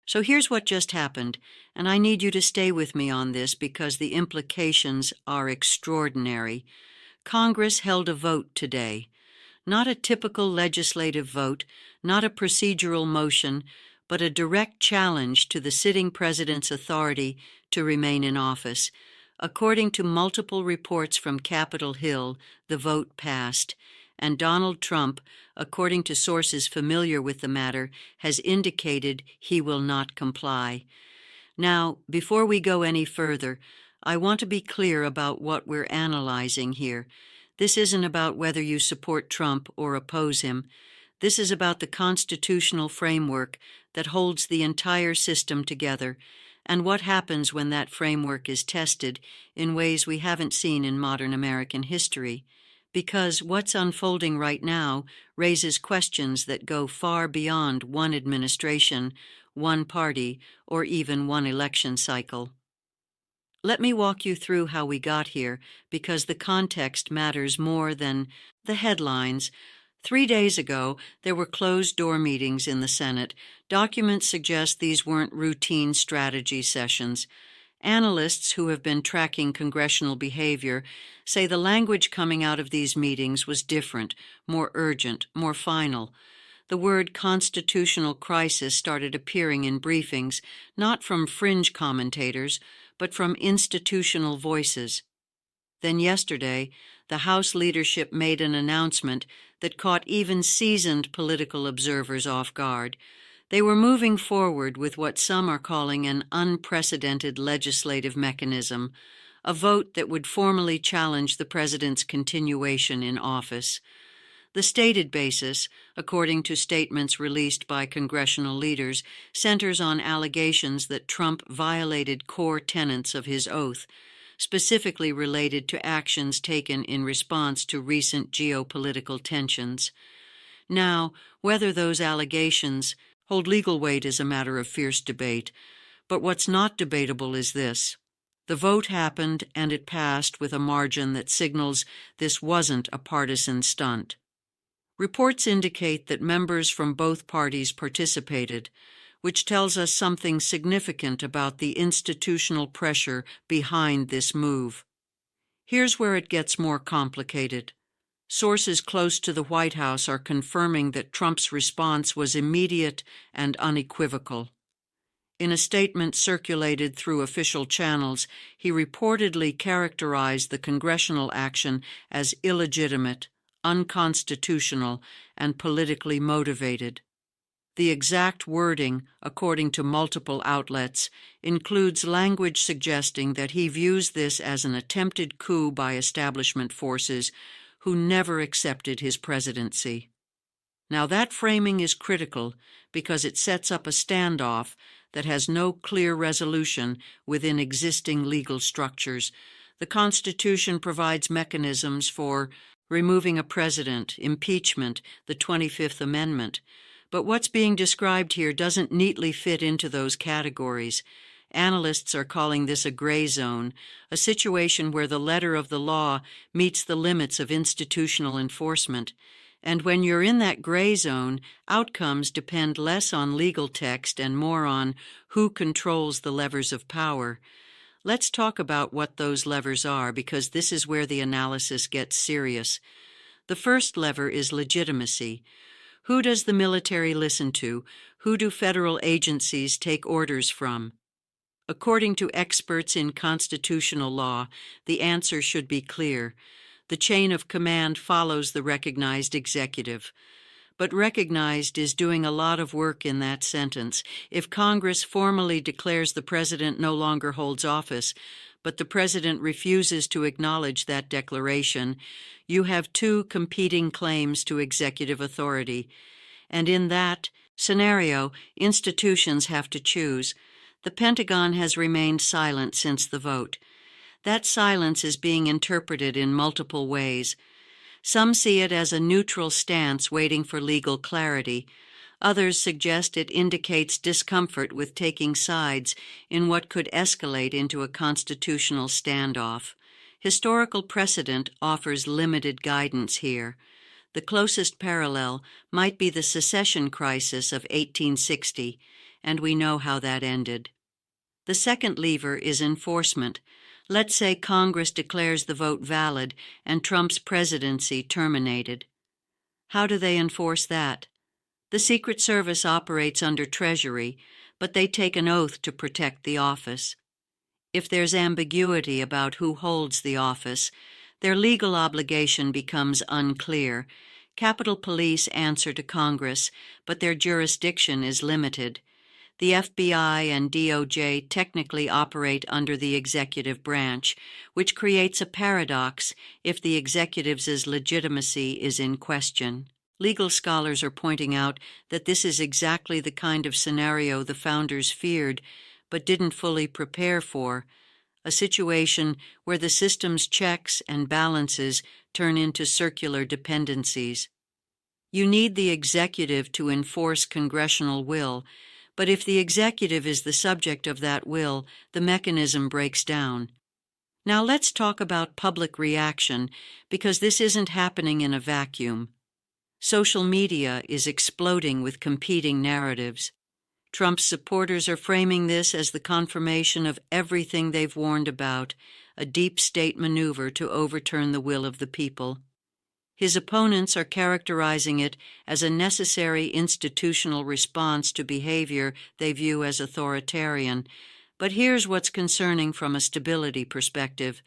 So here's what just happened, and I need you to stay with me on this because the implications are extraordinary. Congress held a vote today. Not a typical legislative vote, not a procedural motion, but a direct challenge to the sitting president's authority to remain in office. According to multiple reports from Capitol Hill, the vote passed, and Donald Trump, according to sources familiar with the matter, has indicated he will not comply. Now, before we go any further, I want to be clear about what we're analyzing here. This isn't about whether you support Trump or oppose him. This is about the constitutional framework that holds the entire system together, and what happens when that framework is tested in ways we haven't seen in modern American history. Because what's unfolding right now raises questions that go far beyond one administration, one party, or even one election cycle. Let me walk you through how we got here, because the context matters more than the headlines. 3 days ago, there were closed-door meetings in the Senate. Documents suggest these weren't routine strategy sessions. Analysts who have been tracking congressional behavior say the language coming out of these meetings was different, more urgent, more final. The word constitutional crisis started appearing in briefings, not from fringe commentators, but from institutional voices. Then yesterday, the House leadership made an announcement that caught even seasoned political observers off guard. They were moving forward with what some are calling an unprecedented legislative mechanism, a vote that would formally challenge the president's continuation in office. The stated basis, according to statements released by congressional leaders, centers on allegations that Trump violated core tenets of his oath, specifically related to actions taken in response to recent geopolitical tensions. Now, whether those allegations hold legal weight is a matter of fierce debate, but what's not debatable is this. The vote happened, and it passed with a margin that signals this wasn't a partisan stunt. Reports indicate that members from both parties participated, which tells us something significant about the institutional pressure behind this move. Here's where it gets more complicated. Sources close to the White House are confirming that Trump's response was immediate and unequivocal. In a statement circulated through official channels, he reportedly characterized the congressional action as illegitimate, unconstitutional, and politically motivated. The exact wording, according to multiple outlets, includes language suggesting that he views this as an attempted coup by establishment forces who never accepted his presidency. Now that framing is critical because it sets up a standoff that has no clear resolution within existing legal structures. The Constitution provides mechanisms for removing a president, impeachment, the 25th Amendment. But what's being described here doesn't neatly fit into those categories. Analysts are calling this a gray zone, a situation where the letter of the law meets the limits of institutional enforcement. And when you're in that gray zone, outcomes depend less on legal text and more on who controls the levers of power. Let's talk about what those levers are, because this is where the analysis gets serious. The first lever is legitimacy. Who does the military listen to? Who do federal agencies take orders from? According to experts in constitutional law, the answer should be clear. The chain of command follows the recognized executive. But recognized is doing a lot of work in that sentence. If Congress formally declares the president no longer holds office, but the president refuses to acknowledge that declaration, you have two competing claims to executive authority. And in that scenario, institutions have to choose. The Pentagon has remained silent since the vote. That silence is being interpreted in multiple ways. Some see it as a neutral stance waiting for legal clarity. Others suggest it indicates discomfort with taking sides in what could escalate into a constitutional standoff. Historical precedent offers limited guidance here. The closest parallel might be the secession crisis of 1860. and we know how that ended. The second lever is enforcement. Let's say Congress declares the vote valid and Trump's presidency terminated. How do they enforce that? The Secret Service operates under Treasury, but they take an oath to protect the office. If there's ambiguity about who holds the office, their legal obligation becomes unclear. Capitol Police answer to Congress, but their jurisdiction is limited. The FBI and DOJ technically operate under the executive branch, which creates a paradox if the executive's legitimacy is in question. Legal scholars are pointing out that this is exactly the kind of scenario the founders feared but didn't fully prepare for, a situation where the system's checks and balances turn into circular dependencies. You need the executive to enforce congressional will, but if the executive is the subject of that will, the mechanism breaks down. Now let's talk about public reaction, because this isn't happening in a vacuum. Social media is exploding with competing narratives. Trump's supporters are framing this as the confirmation of everything they've warned about, a deep state maneuver to overturn the will of the people. His opponents are characterizing it as a necessary institutional response to behavior they view as authoritarian. But here's what's concerning from a stability perspective.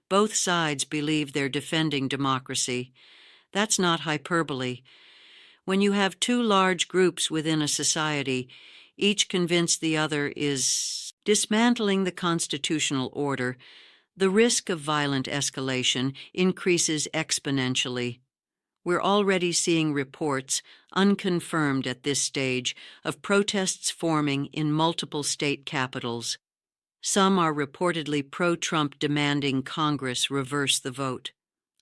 Both sides believe they're defending democracy. That's not hyperbole. When you have two large groups within a society, each convinced the other is dismantling the constitutional order, the risk of violent escalation increases exponentially. We're already seeing reports, unconfirmed at this stage, of protests forming in multiple state capitals. Some are reportedly pro-Trump demanding Congress reverse the vote.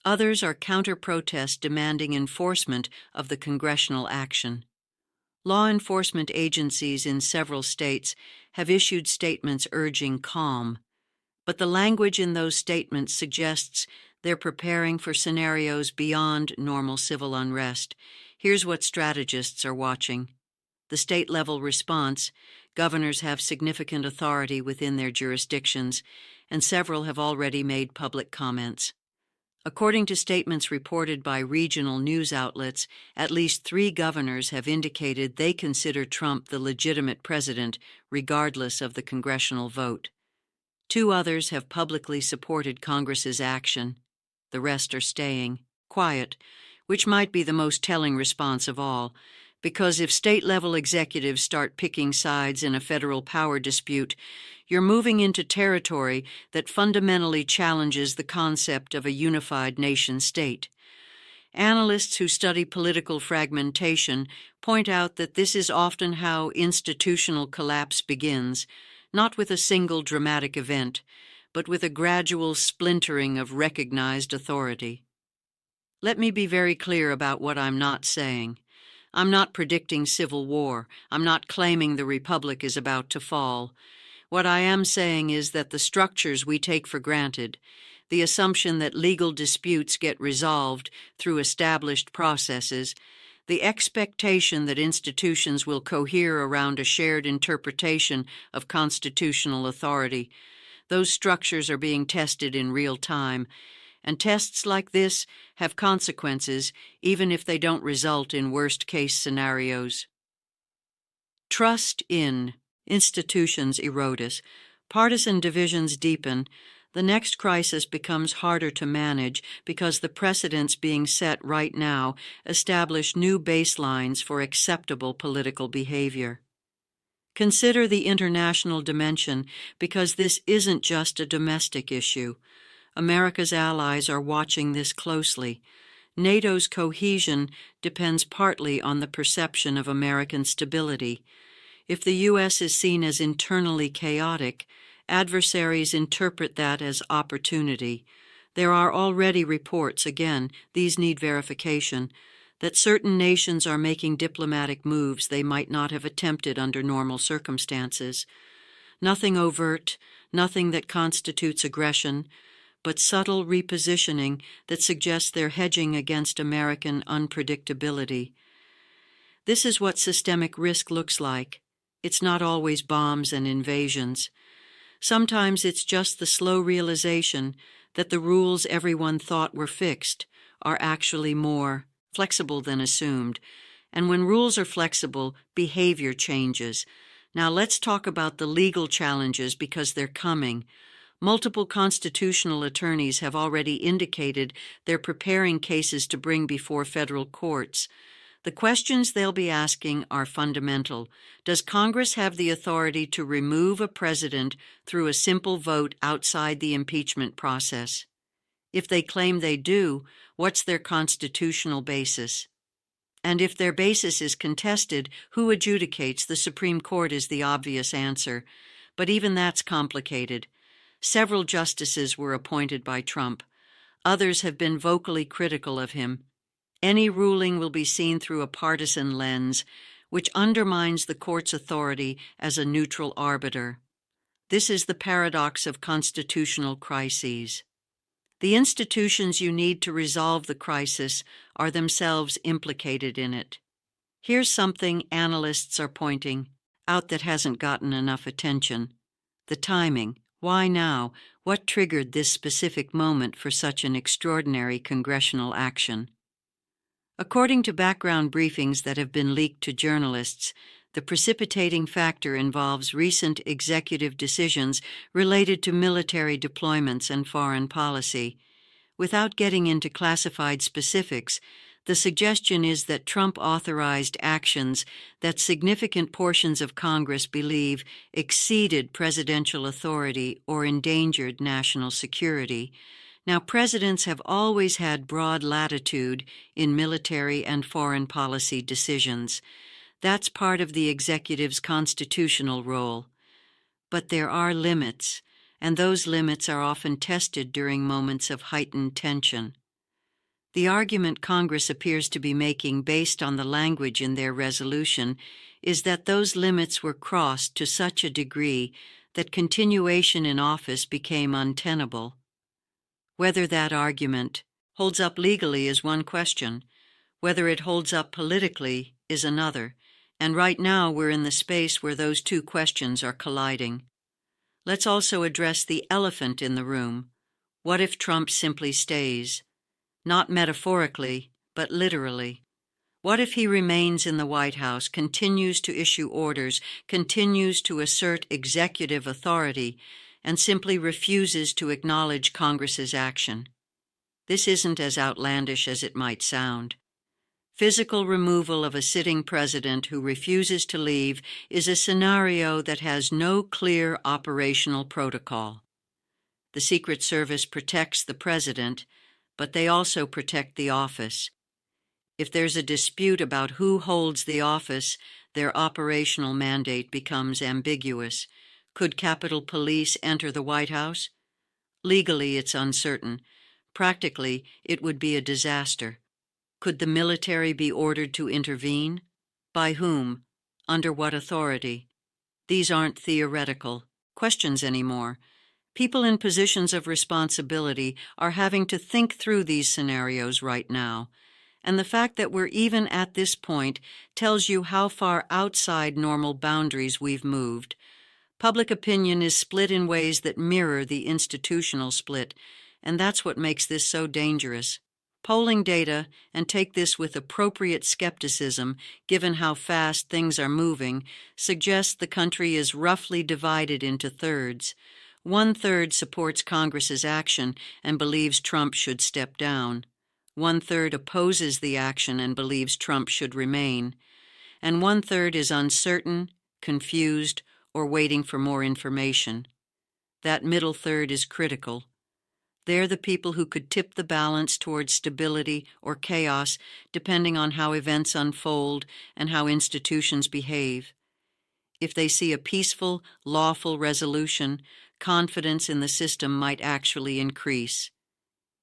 Others are counter-protests demanding enforcement of the congressional action. Law enforcement agencies in several states have issued statements urging calm, but the language in those statements suggests they're preparing for scenarios beyond normal civil unrest. Here's what strategists are watching. The state-level response. Governors have significant authority within their jurisdictions, and several have already made public comments. According to statements reported by regional news outlets, at least 3 governors have indicated they consider Trump the legitimate president, regardless of the congressional vote. 2 others have publicly supported Congress's action. The rest are staying quiet, which might be the most telling response of all, because if state-level executives start picking sides in a federal power dispute, you're moving into territory that fundamentally challenges the concept of a unified nation-state. Analysts who study political fragmentation point out that this is often how institutional collapse begins, not with a single dramatic event, but with a gradual splintering of recognized authority. Let me be very clear about what I'm not saying. I'm not predicting civil war. I'm not claiming the republic is about to fall. What I am saying is that the structures we take for granted, the assumption that legal disputes get resolved through established processes, the expectation that institutions will cohere around a shared interpretation of constitutional authority, those structures are being tested in real time, and tests like this have consequences even if they don't result in worst-case scenarios. Trust in institutions erodes, partisan divisions deepen, the next crisis becomes harder to manage because the precedents being set right now establish new baselines for acceptable political behavior. Consider the international dimension, because this isn't just a domestic issue. America's allies are watching this closely. NATO's cohesion depends partly on the perception of American stability. If the U.S. is seen as internally chaotic, adversaries interpret that as opportunity. There are already reports, again, these need verification, that certain nations are making diplomatic moves they might not have attempted under normal circumstances. Nothing overt, nothing that constitutes aggression, but subtle repositioning that suggests they're hedging against American unpredictability. This is what systemic risk looks like. It's not always bombs and invasions. Sometimes it's just the slow realization that the rules everyone thought were fixed are actually more flexible than assumed. And when rules are flexible, behavior changes. Now let's talk about the legal challenges because they're coming. Multiple constitutional attorneys have already indicated they're preparing cases to bring before federal courts. The questions they'll be asking are fundamental. Does Congress have the authority to remove a president through a simple vote outside the impeachment process? If they claim they do, what's their constitutional basis? And if their basis is contested, who adjudicates? The Supreme Court is the obvious answer. But even that's complicated. Several justices were appointed by Trump. Others have been vocally critical of him. Any ruling will be seen through a partisan lens, which undermines the court's authority as a neutral arbiter. This is the paradox of constitutional crises. The institutions you need to resolve the crisis are themselves implicated in it. Here's something analysts are pointing out that hasn't gotten enough attention. The timing. Why now? What triggered this specific moment for such an extraordinary congressional action? According to background briefings that have been leaked to journalists, the precipitating factor involves recent executive decisions related to military deployments and foreign policy. Without getting into classified specifics, the suggestion is that Trump authorized actions that significant portions of Congress believe exceeded presidential authority or endangered national security. Now, presidents have always had broad latitude in military and foreign policy decisions. That's part of the executive's constitutional role. But there are limits, and those limits are often tested during moments of heightened tension. The argument Congress appears to be making based on the language in their resolution is that those limits were crossed to such a degree that continuation in office became untenable. Whether that argument holds up legally is one question. Whether it holds up politically is another. And right now we're in the space where those two questions are colliding. Let's also address the elephant in the room. What if Trump simply stays? Not metaphorically, but literally. What if he remains in the White House, continues to issue orders, continues to assert executive authority, and simply refuses to acknowledge Congress's action? This isn't as outlandish as it might sound. Physical removal of a sitting president who refuses to leave is a scenario that has no clear operational protocol. The Secret Service protects the president, but they also protect the office. If there's a dispute about who holds the office, their operational mandate becomes ambiguous. Could Capitol Police enter the White House? Legally, it's uncertain. Practically, it would be a disaster. Could the military be ordered to intervene? By whom? Under what authority? These aren't theoretical questions anymore. People in positions of responsibility are having to think through these scenarios right now. And the fact that we're even at this point tells you how far outside normal boundaries we've moved. Public opinion is split in ways that mirror the institutional split, and that's what makes this so dangerous. Polling data, and take this with appropriate skepticism given how fast things are moving, suggests the country is roughly divided into thirds. 1/3 supports Congress's action and believes Trump should step down. 1/3 opposes the action and believes Trump should remain. And 1/3 is uncertain, confused, or waiting for more information. That middle third is critical. They're the people who could tip the balance towards stability or chaos depending on how events unfold and how institutions behave. If they see a peaceful, lawful resolution, confidence in the system might actually increase.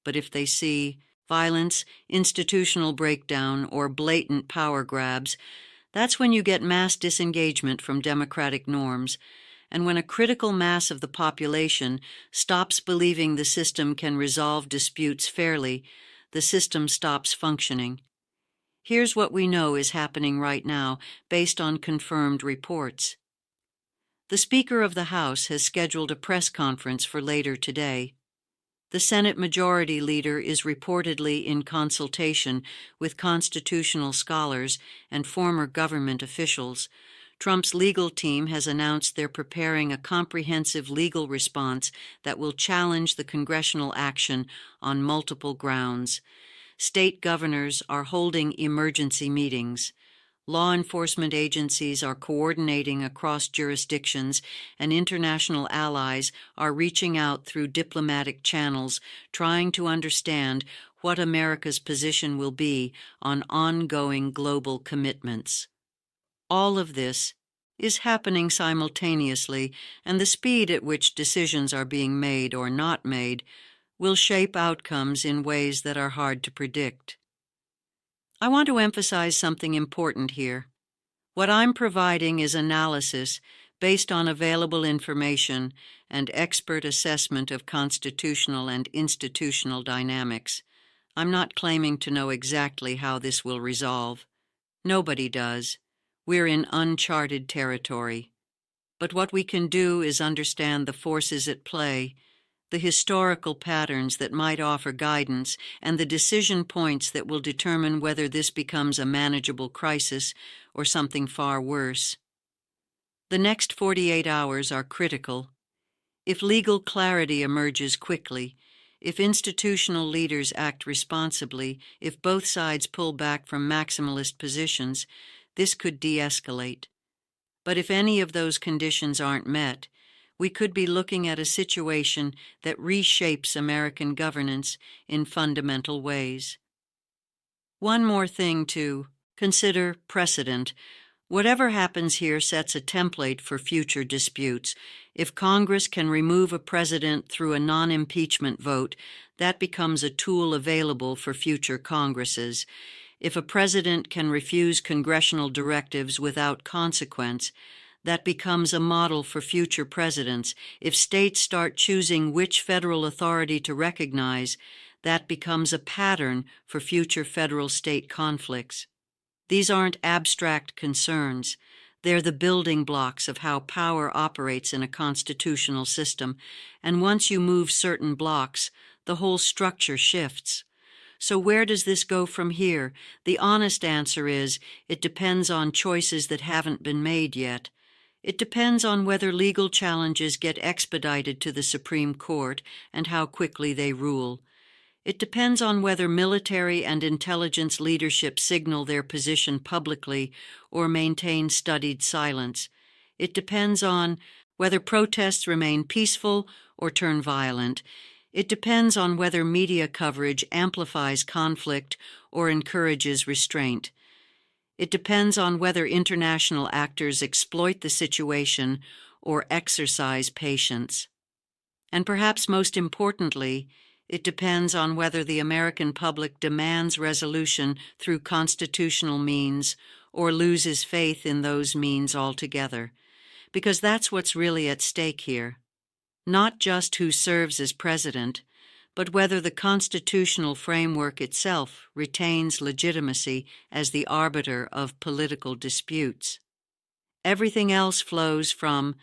But if they see violence, institutional breakdown, or blatant power grabs, that's when you get mass disengagement from democratic norms, and when a critical mass of the population stops believing the system can resolve disputes fairly, the system stops functioning. Here's what we know is happening right now based on confirmed reports. The Speaker of the House has scheduled a press conference for later today. The Senate Majority Leader is reportedly in consultation with constitutional scholars and former government officials. Trump's legal team has announced they're preparing a comprehensive legal response that will challenge the congressional action on multiple grounds. State governors are holding emergency meetings. Law enforcement agencies are coordinating across jurisdictions, and international allies are reaching out through diplomatic channels, trying to understand what America's position will be on ongoing global commitments. All of this is happening simultaneously, and the speed at which decisions are being made or not made will shape outcomes in ways that are hard to predict. I want to emphasize something important here. What I'm providing is analysis based on available information and expert assessment of constitutional and institutional dynamics. I'm not claiming to know exactly how this will resolve. Nobody does. We're in uncharted territory. But what we can do is understand the forces at play, the historical patterns that might offer guidance, and the decision points that will determine whether this becomes a manageable crisis or something far worse. The next 48 hours are critical. If legal clarity emerges quickly, if institutional leaders act responsibly, if both sides pull back from maximalist positions, this could de-escalate. But if any of those conditions aren't met, we could be looking at a situation that reshapes American governance in fundamental ways. One more thing to consider: precedent. Whatever happens here sets a template for future disputes. If Congress can remove a president through a non-impeachment vote, that becomes a tool available for future Congresses. If a president can refuse congressional directives without consequence, that becomes a model for future presidents. If states start choosing which federal authority to recognize, that becomes a pattern for future federal-state conflicts. These aren't abstract concerns. They're the building blocks of how power operates in a constitutional system, and once you move certain blocks, the whole structure shifts. So where does this go from here? The honest answer is, it depends on choices that haven't been made yet. It depends on whether legal challenges get expedited to the Supreme Court and how quickly they rule. It depends on whether military and intelligence leadership signal their position publicly or maintain studied silence. It depends on whether protests remain peaceful or turn violent. It depends on whether media coverage amplifies conflict or encourages restraint. It depends on whether international actors exploit the situation or exercise patience. And perhaps most importantly, it depends on whether the American public demands resolution through constitutional means or loses faith in those means altogether. Because that's what's really at stake here. Not just who serves as president, but whether the constitutional framework itself retains legitimacy as the arbiter of political disputes. Everything else flows from